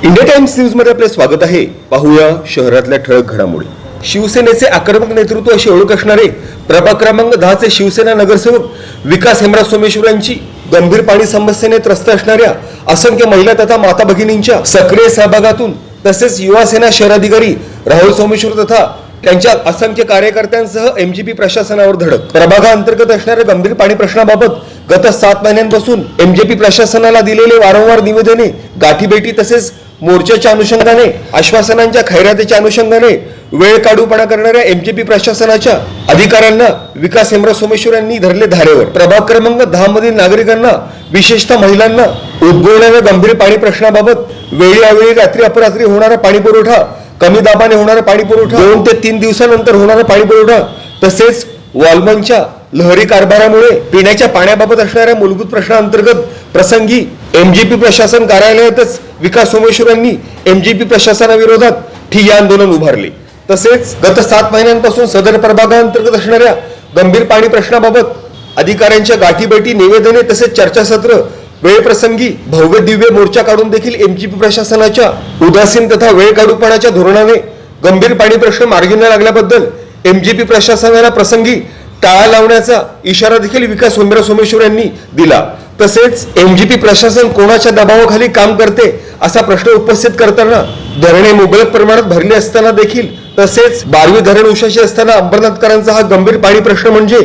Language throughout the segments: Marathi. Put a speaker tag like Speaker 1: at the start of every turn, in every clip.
Speaker 1: इंडिया टाइम्स न्यूज मध्ये आपले स्वागत आहे। पाहूया शहरातल्या ठळक घडामोडी। शिवसेनेचे आक्रमक नेतृत्व अशी ओळख असणारे प्रभाग क्रमांक 10 चे शिवसेना नगरसेवक विकास हेमराज सोमेश्वर यांची गंभीर पाणी समस्येने त्रस्त असणाऱ्या असंख्य महिला तथा माता भगिनींच्या सक्रिय सहभागातून तसेच युवा सेना शहराधिकारी राहुल सोमेश्वर तथा त्यांच्या असंख्य कार्यकर्त्यांसह एमजीपी प्रशासनावर धडक। प्रभागाअंतर्गत असणाऱ्या गंभीर पाणी प्रश्नाबाबत गत 7 महिन्यांपासून एमजीपी प्रशासनाला दिलेले वारंवार निवेदने, गाठीभेटी तसेच मोर्चाच्या अनुषंगाने आश्वासनांच्या खैरातीच्या अनुषंगाने वेळ काढूपणा करणाऱ्या एमजीपी प्रशासनाच्या अधिकाऱ्यांना विकास हेमराज सोमेश्वर यांनी धरले धारेवर। प्रभाग क्रमांक 10 मधील नागरिकांना विशेषतः महिलांना उद्भवणाऱ्या गंभीर पाणी प्रश्नाबाबत वेळोवेळी रात्री अपरात्री होणारा पाणी पुरवठा, कमी दाबाने होणारा पाणी पुरवठा, 2 ते 3 दिवसानंतर होणारा पाणी पुरवठा तसेच वॉलमनच्या लहरी कारभारामुळे पिण्याच्या पाण्याबाबत असणाऱ्या मूलभूत प्रश्नांतर्गत प्रसंगी एमजीपी प्रशासन कार्यालयातच विकास सोमेश्वर यांनी एमजीपी प्रशासनाविरोधात ठिय्या आंदोलन उभारले। तसेच गत 7 महिन्यांपासून सदर प्रभागाअंतर्गत असणाऱ्या गंभीर पाणी प्रश्नाबाबत अधिकाऱ्यांच्या गाठीभेटी, निवेदने तसेच चर्चासत्र, वेळप्रसंगी भव्य दिव्य मोर्चा काढून देखील एमजीपी प्रशासनाच्या उदासीन तथा वेळ काढूपणाच्या धोरणाने गंभीर पाणी प्रश्न मार्गी न लागल्याबद्दल एमजीपी प्रशासनाला प्रसंगी टाळा लावण्याचा इशारा देखील विकास हेमराज सोमेश्वर यांनी दिला। तसेच एमजीपी प्रशासन कोणाच्या दबावाखाली काम करते असा प्रश्न उपस्थित करताना धरणे मुबलक प्रमाणात भरले असताना देखील तसेच 12वी धरण उशाशी असताना अंबरनाथकरांचा हा गंभीर पाणी प्रश्न म्हणजे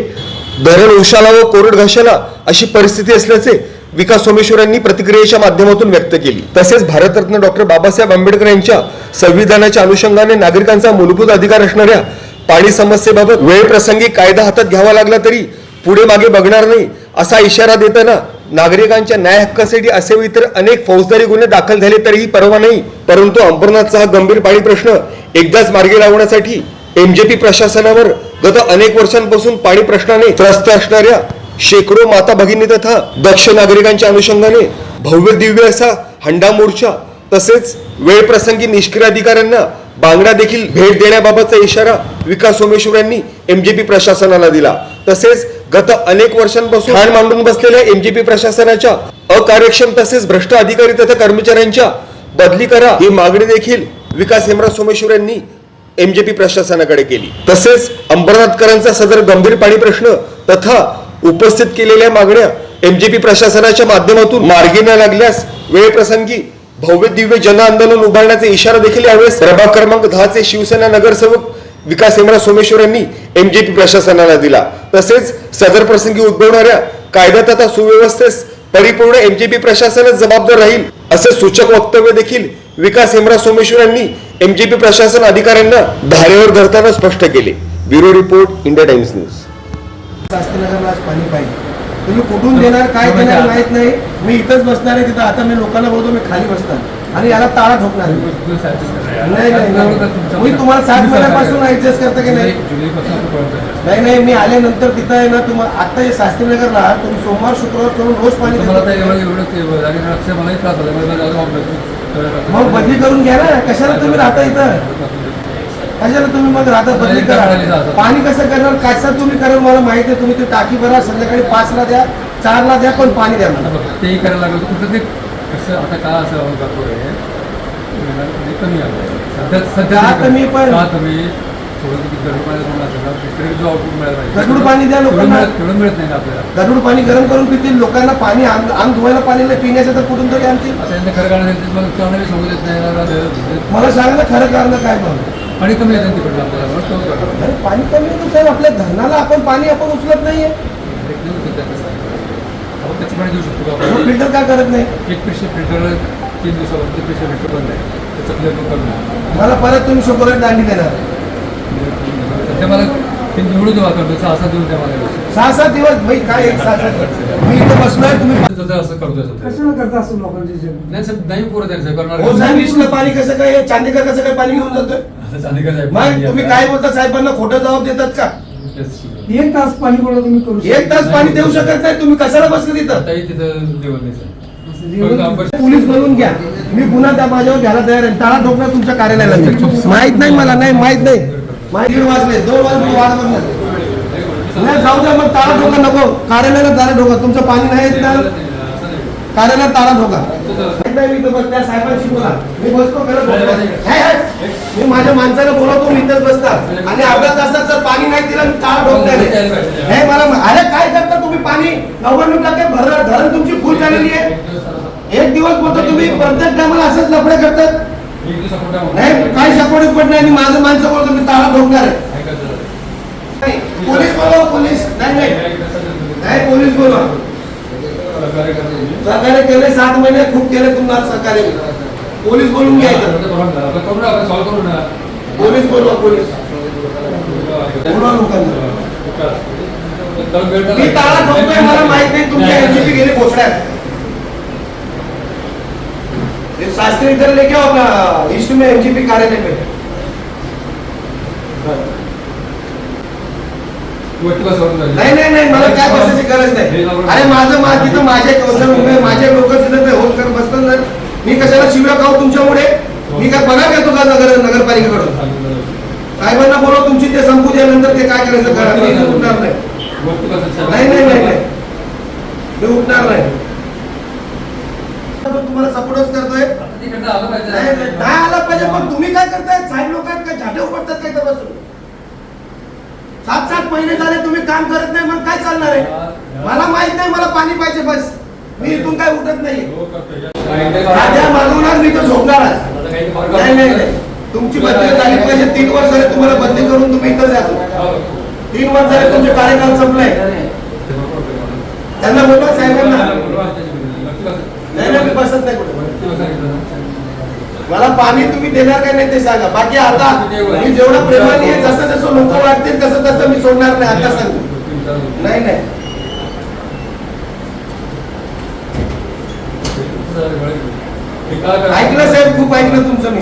Speaker 1: धरण उशाला व कोरड घाशाला अशी परिस्थिती असल्याचे विकास सोमेश्वर यांनी प्रतिक्रियेच्या माध्यमातून व्यक्त केली। तसेच भारतरत्न डॉक्टर बाबासाहेब आंबेडकर यांच्या संविधानाच्या अनुषंगाने नागरिकांचा मूलभूत अधिकार असणाऱ्या पाणी समस्येबाबत वेळ प्रसंगी कायदा हातात घ्यावा लागला तरी पुढे मागे बघणार नाही असा इशारा देताना नागरिकांच्या न्याय हक्कासाठी असे इतर अनेक फौजदारी गुन्हे दाखल झाले तरीही परवा नाही, परंतु अंबरनाथचा हा गंभीर पाणी प्रश्न एकदाच मार्गी लावण्यासाठी एमजीपी प्रशासनावर गत अनेक वर्षांपासून पाणी प्रश्नाने त्रस्त असणाऱ्या शेकडो माता भगिनी तथा दक्ष नागरिकांच्या अनुषंगाने भव्य दिव्य असा हंडा मोर्चा तसेच वेळ प्रसंगी निष्क्रिय अधिकाऱ्यांना बांगडा देखील भेट देण्याबाबतचा इशारा विकास सोमेश्वर यांनी एमजीपी प्रशासनाला दिला। तसेच गत अनेक वर्षांपासून ठाण मांडून बसलेल्या एमजीपी प्रशासनाच्या अकार्यक्षम तसेच भ्रष्ट अधिकारी तथा कर्मचाऱ्यांच्या बदली करा ही मागणी देखील विकास हेमराज सोमेश्वर यांनी एमजीपी प्रशासनाकडे केली। तसेच अंबरनाथकरांचा सदर गंभीर पाणी प्रश्न तथा उपस्थित केलेल्या मागण्या एमजीपी प्रशासनाच्या माध्यमातून मार्गी न लागल्यास वेळ प्रसंगी भव्य दिव्य जन आंदोलन उभारण्याचा इशारा देखील यावेळेस प्रभाग क्रमांक 10 चे शिवसेना नगरसेवक विकास हेमराज सोमेश्वर यांनी एमजीपी प्रशासनाला दिला। तसेच सदर प्रसंगी उद्भवणाऱ्या कायदा तथा सुव्यवस्थेस परिपूर्ण एमजीपी प्रशासनच जबाबदार राहील असे सूचक वक्तव्य देखील विकास हेमराज सोमेश्वर यांनी एमजीपी प्रशासन अधिकाऱ्यांना धारेवर धरताना स्पष्ट केले। Bureau report, India Times news.
Speaker 2: शास्त्रीनगरला पाणी पाहिजे, तुम्ही कुठून देणार काय देणार माहित नाही। मी इथंच बसणार आहे तिथं, आता मी लोकांना बोलतो मी खाली बसणार आणि याला ताळा ठोकणार नाही। मी तुम्हाला 7 महिन्यापासून ऍडजस्ट करता की नाही? नाही, मी आल्यानंतर तिथं आहे ना, तुम्हाला आता हे शास्त्रीनगरला तुम्ही सोमवार शुक्रवार करून रोज पाणी मग बदली करून घ्या ना। कशाला तुम्ही राहता इथं? कशाला तुम्ही मग राहता? बदली करा। पाणी कसं करणार, कसं तुम्ही करा मला माहिती आहे। तुम्ही ती टाकी भरा, संध्याकाळी 5 ला द्या, 4 ला द्या, पण पाणी द्या मला।
Speaker 3: ते करायला लागलं कुठं ते कसं आता का असं कमी आलं सध्या
Speaker 2: कमी पण गढूळ पाणी द्या लोकांना,
Speaker 3: मिळत नाही आपल्याला।
Speaker 2: गढूळ पाणी गरम करून पितील लोकांना, पाणी अंग धुवायला पाणी नाही, पिण्याचं तर कुठून तरी आणतील।
Speaker 3: खरं कारण सांगू देत नाही
Speaker 2: मला सांगा ना खरं कारण काय?
Speaker 3: पाणी कमी येतं तिकडलं आपल्याला,
Speaker 2: पाणी कमी येतं साहेब। आपल्या धरणाला आपण पाणी आपण उचलत नाहीये,
Speaker 3: त्याचं पाणी देऊ शकतो का?
Speaker 2: फिल्टर का करत नाही?
Speaker 3: एक पेक्षा फिल्टर 3 दिवसावर ते पेक्षा फिल्टर बंद आहे, त्याचं क्लिअर करून
Speaker 2: मला परत तुम्ही शुक्रवारी दांडी देणार?
Speaker 3: सध्या मला ते निवडून देवा करतो 6-7 दिवस द्या मला,
Speaker 2: 6-7 दिवस भाई काय 6-7 मी इथं बसलोय, तुम्ही
Speaker 3: असं करतोय
Speaker 2: कशाला करता असं लोकांची?
Speaker 3: नाही सर, नाही पुरं द्यायचं करणार।
Speaker 2: हो साहेब, इथलं पाणी कसं काय, चांदीकर कसं काय पाणी घेऊन जातोय? मग तुम्ही काय बोलता? साहेबांना खोटं जबाब देतात का?
Speaker 4: 1 तास पाणी पडलं तुम्ही करू
Speaker 2: 1 तास पाणी देऊ शकत नाही, तुम्ही कशाला बसले तिथं?
Speaker 3: तिथं जेवण नाही सर।
Speaker 2: पोलीस बनवून घ्या, मी पुन्हा त्या माझ्यावर घ्यायला तयार आहे। टाळा ठोकणार तुमच्या कार्यालयाला माहित नाही, मला नाही माहित नाही। 2 वाजले 2 वाजले वाढ नाही, जाऊ द्या मग। टाळा ठोका नको, कार्यालयाला टाळा ठोका, तुमचं पाणी नाही येत ना। कार्यालयात ताळा ठोका. नाही, मी इथं बस त्या साहेबांशी बोला. मी बसतो खरं बोलतो. मी माझ्या माणसाला बोलवतो, मी इथंच बसतात आणि अर्धा तासात जर पाणी नाही दिलं मी ताळा ठोकणार आहे. हे मला अरे काय करता तुम्ही? पाणी 90% धरण तुमची फुल झालेली आहे. एक दिवस बोलतो तुम्ही, प्रत्येक टायमाला असंच लफडे करतात. नाही काय सपोर्ट पड नाही. माझं माणसं बोलतो मी ताळा ठोकणार आहे. नाही, पोलीस बोलवा. पोलीस नाही पोलीस बोलवा. सहकार्य केले 7 महिने खूप केले तुम्हाला सहकार्य. पोलीस बोलून घ्यायचं. पोलीस बोलवा. पोलीस बोलवा लोकांना. मी ताळा ठोकतोय, मला माहित नाही तुमच्या एनजीपी गेले पोचड्यात. शास्त्री इधर लेके आओ अपना ईस्ट में एनजीपी कार्यालय में. नाही नाही नाही, मला काय बसायची गरज नाही. अरे माझं तिथं माझे कौशल उभे, माझे लोक तिथं होल कर बसतात. मी कशाला शिव्या खाऊ तुमच्यामुळे? मी काय पगार घेतो का नगरपालिकेकडून? साहेबांना बोलव, तुमची ते संपू द्या, नंतर ते काय करायचं करा. मी उठणार नाही. नाही नाही नाही नाही, मी उठणार नाही. तुम्हाला सपोर्टच करतोय. नाही आला पाहिजे, पण तुम्ही काय करताय? साहेब लोक आहेत का झाटे उपटतात काय तर बसून? 7 महिने झाले तुम्ही काम करत नाही, मग काय चालणार आहे? मला माहित नाही, मला पाणी पाहिजे बस. मी इथून काय उठत नाही. राजा मागवणार, मी तर झोपणार आहे. नाही नाही नाही, तुमची बदली झाली पाहिजे. 3 वर्ष झाले तुम्हाला बदली करून तुम्ही इथं जातो. 3 वर्ष झाले तुमचे कार्यकाल संपलाय. त्यांना बोलवा साहेबांना. नाही नाही, मी बसत नाही कुठे. मला पाणी तुम्ही देणार काय नाही ते सांगा. बाकी आता मी जेवढं प्रेमाने जसं जसं लोक वाटतील तसं तसं मी सोडणार नाही. आता सांगतो. नाही नाही, ऐकलं साहेब, खूप ऐकलं तुमचं मी.